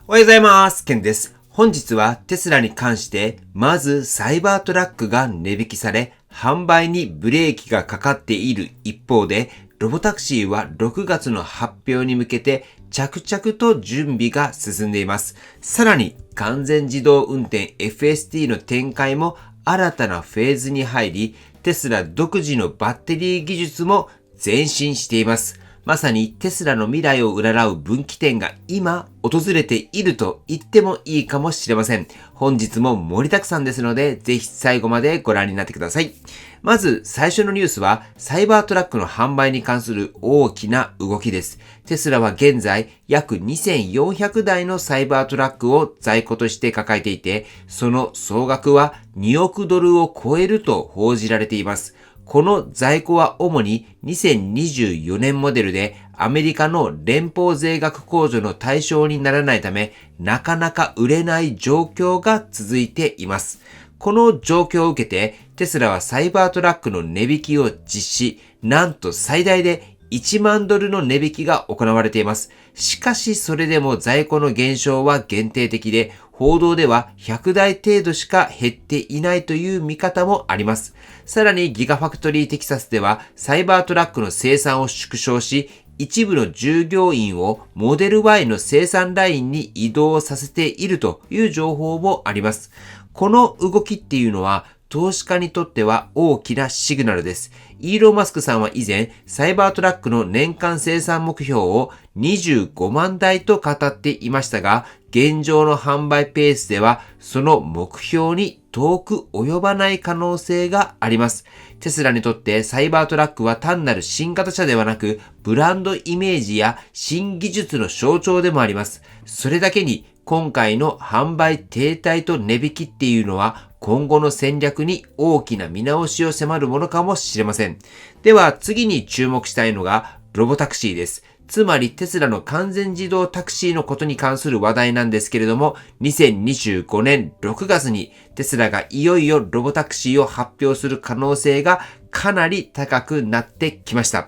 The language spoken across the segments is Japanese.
おはようございます。ケンです。本日はテスラに関して、まずサイバートラックが値引きされ、販売にブレーキがかかっている一方で、ロボタクシーは6月の発表に向けて着々と準備が進んでいます。さらに完全自動運転 FSD の展開も新たなフェーズに入り、テスラ独自のバッテリー技術も前進しています。まさにテスラの未来を占う分岐点が今訪れていると言ってもいいかもしれません。本日も盛りだくさんですので、ぜひ最後までご覧になってください。まず最初のニュースは、サイバートラックの販売に関する大きな動きです。テスラは現在約2400台のサイバートラックを在庫として抱えていて、その総額は2億ドルを超えると報じられています。この在庫は主に2024年モデルでアメリカの連邦税額控除の対象にならないため、なかなか売れない状況が続いています。この状況を受けて、テスラはサイバートラックの値引きを実施、なんと最大で1万ドルの値引きが行われています。しかしそれでも在庫の減少は限定的で、報道では100台程度しか減っていないという見方もあります。さらにギガファクトリーテキサスではサイバートラックの生産を縮小し、一部の従業員をモデル Y の生産ラインに移動させているという情報もあります。この動きっていうのは投資家にとっては大きなシグナルです。イーロン・マスクさんは以前、サイバートラックの年間生産目標を25万台と語っていましたが、現状の販売ペースではその目標に遠く及ばない可能性があります。テスラにとってサイバートラックは単なる新型車ではなく、ブランドイメージや新技術の象徴でもあります。それだけに今回の販売停滞と値引きっていうのは今後の戦略に大きな見直しを迫るものかもしれません。では次に注目したいのがロボタクシーです。つまりテスラの完全自動タクシーのことに関する話題なんですけれども、2025年6月にテスラがいよいよロボタクシーを発表する可能性がかなり高くなってきました。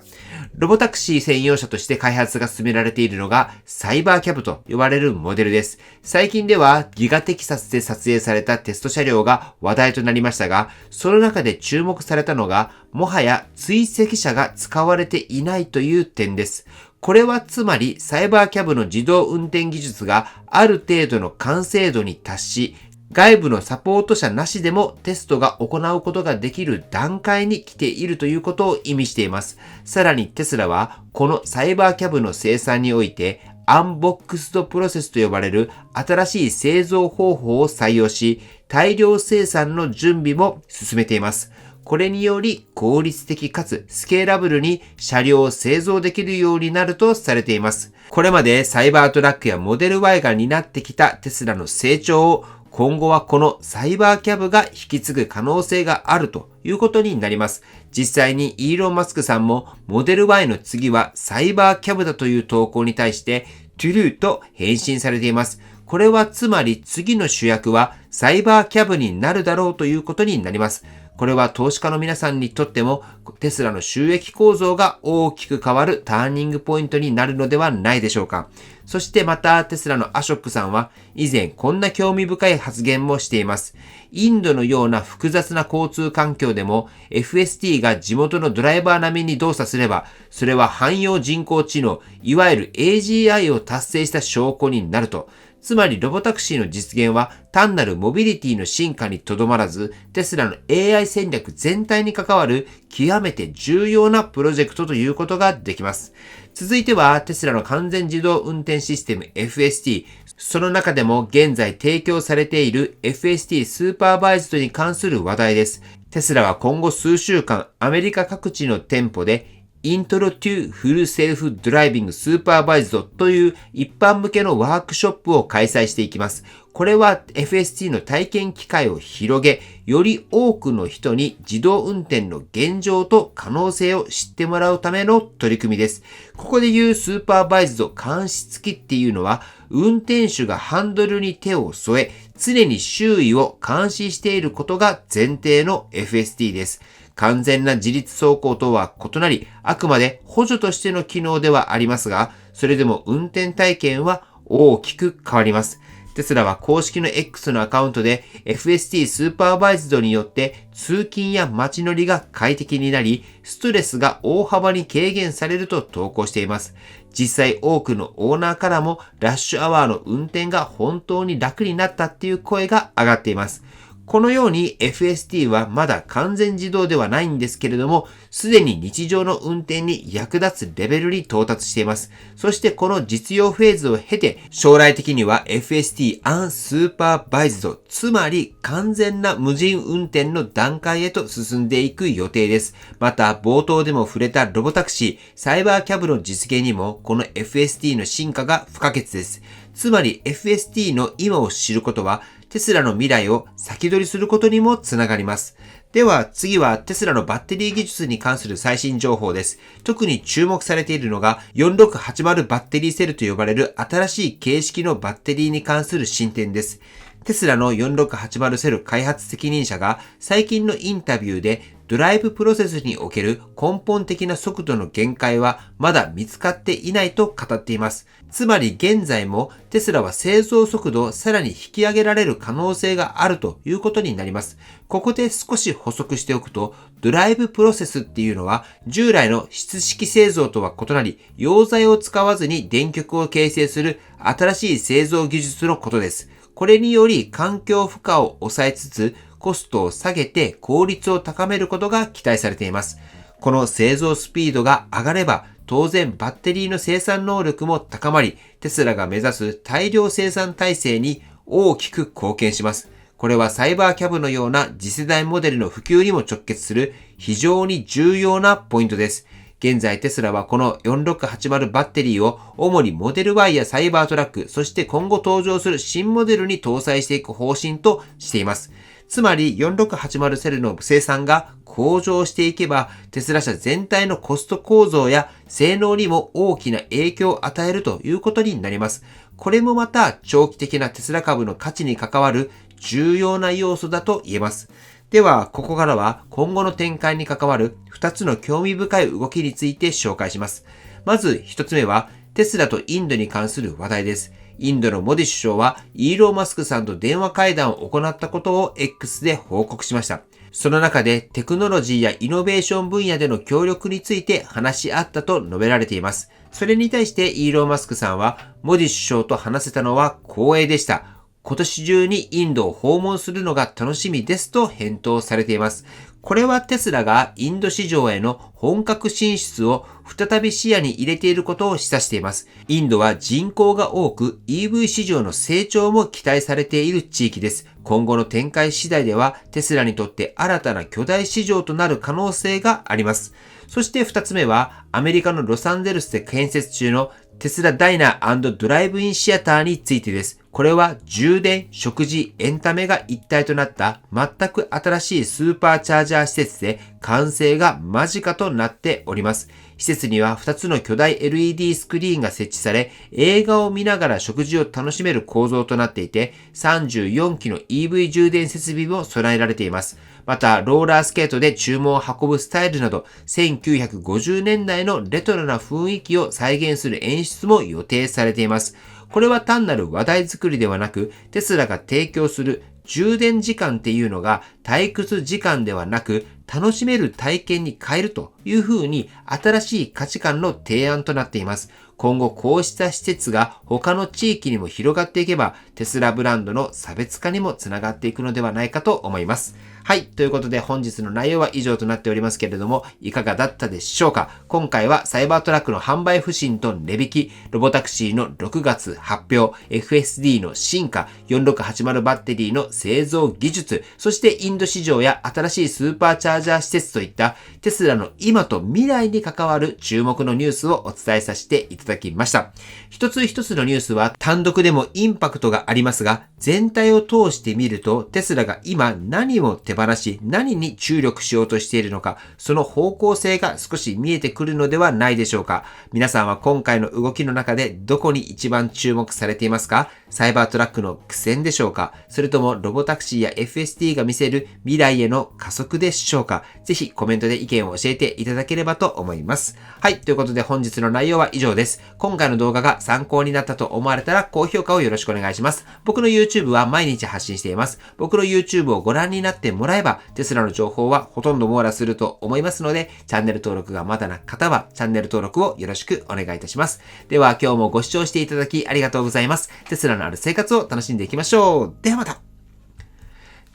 ロボタクシー専用車として開発が進められているのがサイバーキャブと呼ばれるモデルです。最近ではギガテキサスで撮影されたテスト車両が話題となりましたが、その中で注目されたのがもはや追跡車が使われていないという点です。これはつまりサイバーキャブの自動運転技術がある程度の完成度に達し、外部のサポート者なしでもテストが行うことができる段階に来ているということを意味しています。さらにテスラはこのサイバーキャブの生産においてアンボックスドプロセスと呼ばれる新しい製造方法を採用し、大量生産の準備も進めています。これにより効率的かつスケーラブルに車両を製造できるようになるとされています。これまでサイバートラックやモデル Y が担ってきたテスラの成長を今後はこのサイバーキャブが引き継ぐ可能性があるということになります。実際にイーロン・マスクさんもモデル Y の次はサイバーキャブだという投稿に対してトゥルーと返信されています。これはつまり次の主役はサイバーキャブになるだろうということになります。これは投資家の皆さんにとってもテスラの収益構造が大きく変わるターニングポイントになるのではないでしょうか。そしてまたテスラのアショックさんは以前こんな興味深い発言もしています。インドのような複雑な交通環境でも FSD が地元のドライバー並みに動作すれば、それは汎用人工知能、いわゆる AGI を達成した証拠になると。つまりロボタクシーの実現は単なるモビリティの進化にとどまらず、テスラの AI 戦略全体に関わる極めて重要なプロジェクトということができます。続いてはテスラの完全自動運転システム FSD、その中でも現在提供されている FSD スーパーバイズドに関する話題です。テスラは今後数週間アメリカ各地の店舗でイントロトゥフルセルフドライビングスーパーバイズドという一般向けのワークショップを開催していきます。これは FSD の体験機会を広げ、より多くの人に自動運転の現状と可能性を知ってもらうための取り組みです。ここでいうスーパーバイズド監視付きっていうのは、運転手がハンドルに手を添え、常に周囲を監視していることが前提の FSD です。完全な自律走行とは異なり、あくまで補助としての機能ではありますが、それでも運転体験は大きく変わります。テスラは公式の X のアカウントで FSD スーパーバイズドによって通勤や街乗りが快適になり、ストレスが大幅に軽減されると投稿しています。実際多くのオーナーからもラッシュアワーの運転が本当に楽になったっていう声が上がっています。このように FSD はまだ完全自動ではないんですけれども、すでに日常の運転に役立つレベルに到達しています。そしてこの実用フェーズを経て、将来的には FSD Unsupervised、つまり完全な無人運転の段階へと進んでいく予定です。また冒頭でも触れたロボタクシー、サイバーキャブの実現にもこの FSD の進化が不可欠です。つまり FSD の今を知ることは、テスラの未来を先取りすることにもつながります。では次はテスラのバッテリー技術に関する最新情報です。特に注目されているのが4680バッテリーセルと呼ばれる新しい形式のバッテリーに関する進展です。テスラの4680セル開発責任者が最近のインタビューでドライブプロセスにおける根本的な速度の限界はまだ見つかっていないと語っています。つまり現在もテスラは製造速度をさらに引き上げられる可能性があるということになります。ここで少し補足しておくと、ドライブプロセスっていうのは従来の質式製造とは異なり、溶剤を使わずに電極を形成する新しい製造技術のことです。これにより環境負荷を抑えつつ、コストを下げて効率を高めることが期待されています。この製造スピードが上がれば、当然バッテリーの生産能力も高まり、テスラが目指す大量生産体制に大きく貢献します。これはサイバーキャブのような次世代モデルの普及にも直結する非常に重要なポイントです。現在テスラはこの4680バッテリーを主にモデル Y やサイバートラック、そして今後登場する新モデルに搭載していく方針としています。つまり4680セルの生産が向上していけば、テスラ社全体のコスト構造や性能にも大きな影響を与えるということになります。これもまた長期的なテスラ株の価値に関わる重要な要素だと言えます。では、ここからは今後の展開に関わる2つの興味深い動きについて紹介します。まず1つ目は、テスラとインドに関する話題です。インドのモディ首相はイーロン・マスクさんと電話会談を行ったことを X で報告しました。その中でテクノロジーやイノベーション分野での協力について話し合ったと述べられています。それに対してイーロン・マスクさんは、モディ首相と話せたのは光栄でした。今年中にインドを訪問するのが楽しみですと返答されています。これはテスラがインド市場への本格進出を再び視野に入れていることを示唆しています。インドは人口が多く EV 市場の成長も期待されている地域です。今後の展開次第ではテスラにとって新たな巨大市場となる可能性があります。そして2つ目はアメリカのロサンゼルスで建設中のテスラダイナー&ドライブインシアターについてです。これは充電、食事、エンタメが一体となった全く新しいスーパーチャージャー施設で完成が間近となっております。施設には2つの巨大 LED スクリーンが設置され、映画を見ながら食事を楽しめる構造となっていて、34機の EV 充電設備も備えられています。また、ローラースケートで注文を運ぶスタイルなど、1950年代のレトロな雰囲気を再現する演出も予定されています。これは単なる話題作りではなく、テスラが提供する充電時間っていうのが退屈時間ではなく、楽しめる体験に変えるというふうに新しい価値観の提案となっています。今後こうした施設が他の地域にも広がっていけば、テスラブランドの差別化にもつながっていくのではないかと思います。はい。ということで本日の内容は以上となっておりますけれども、いかがだったでしょうか。今回はサイバートラックの販売不振と値引き、ロボタクシーの6月発表、FSD の進化、4680バッテリーの製造技術、そしてインド市場や新しいスーパーチャージャー施設といったテスラの今と未来に関わる注目のニュースをお伝えさせていただきました。一つ一つのニュースは単独でもインパクトがありますが、全体を通してみるとテスラが今何を手放し、何に注力しようとしているのか、その方向性が少し見えてくるのではないでしょうか。皆さんは今回の動きの中でどこに一番注目されていますか？サイバートラックの苦戦でしょうか？それともロボタクシーや FSD が見せる未来への加速でしょうか？ぜひコメントで意見を教えていただければと思います。はい、ということで本日の内容は以上です。今回の動画が参考になったと思われたら高評価をよろしくお願いします。僕の YouTube は毎日発信しています。僕の YouTube をご覧になってもらえば、テスラの情報はほとんど網羅すると思いますので、チャンネル登録がまだな方はチャンネル登録をよろしくお願いいたします。では今日もご視聴していただきありがとうございます。テスラのある生活を楽しんでいきましょう。ではまた。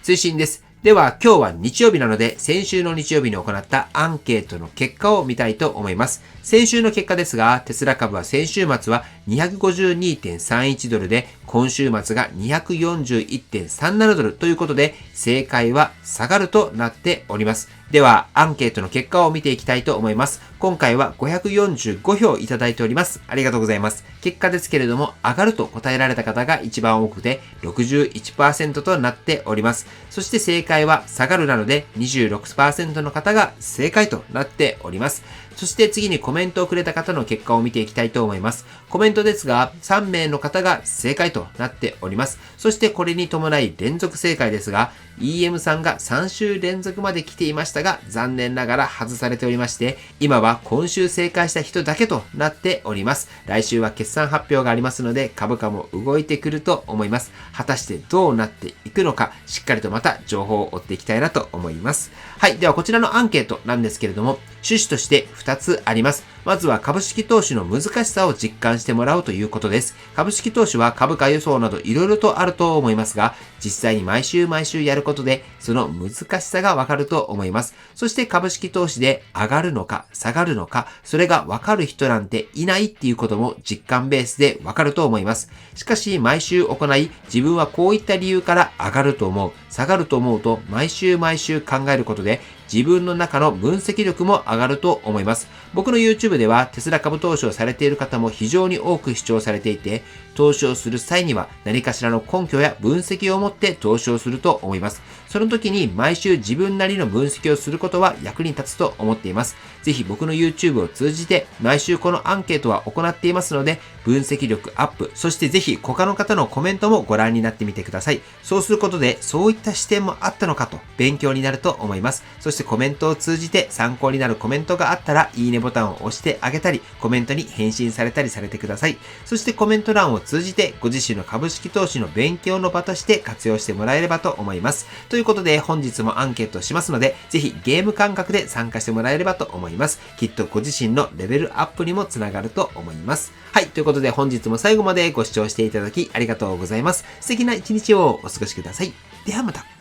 追伸です。では今日は日曜日なので先週の日曜日に行ったアンケートの結果を見たいと思います。先週の結果ですが、テスラ株は先週末は 252.31 ドルで今週末が 241.37 ドルということで正解は下がるとなっております。ではアンケートの結果を見ていきたいと思います。今回は545票いただいております。ありがとうございます。結果ですけれども上がると答えられた方が一番多くて 61% となっております。そして正解は下がるなので 26% の方が正解となっております。そして次にコメントをくれた方の結果を見ていきたいと思います。コメントですが3名の方が正解となっております。そしてこれに伴い連続正解ですが EM さんが3週連続まで来ていましたが残念ながら外されておりまして今は今週正解した人だけとなっております。来週は決算発表がありますので株価も動いてくると思います。果たしてどうなっていくのかしっかりとまた情報を追っていきたいなと思います。はい。ではこちらのアンケートなんですけれども趣旨として2つあります。まずは株式投資の難しさを実感してもらうということです。株式投資は株価予想など色々とあると思いますが、実際に毎週やることでその難しさがわかると思います。そして株式投資で上がるのか下がるのか、それがわかる人なんていないっていうことも実感ベースでわかると思います。しかし毎週行い、自分はこういった理由から上がると思う、下がると思うと毎週考えることで自分の中の分析力も上がると思います。僕の YouTube ではテスラ株投資をされている方も非常に多く視聴されていて、投資をする際には何かしらの根拠や分析を持って投資をすると思います。その時に毎週自分なりの分析をすることは役に立つと思っています。ぜひ僕の YouTube を通じて毎週このアンケートは行っていますので、分析力アップ、そしてぜひ他の方のコメントもご覧になってみてください。そうすることでそういった視点もあったのかと勉強になると思います。そしてコメントを通じて参考になるコメントがあったらいいねボタンを押してあげたり、コメントに返信されたりされてください。そしてコメント欄を通じてご自身の株式投資の勉強の場として活用してもらえればと思います。ということで本日もアンケートをしますので、ぜひゲーム感覚で参加してもらえればと思います。きっとご自身のレベルアップにもつながると思います。はい、ということで本日も最後までご視聴していただきありがとうございます。素敵な一日をお過ごしください。ではまた。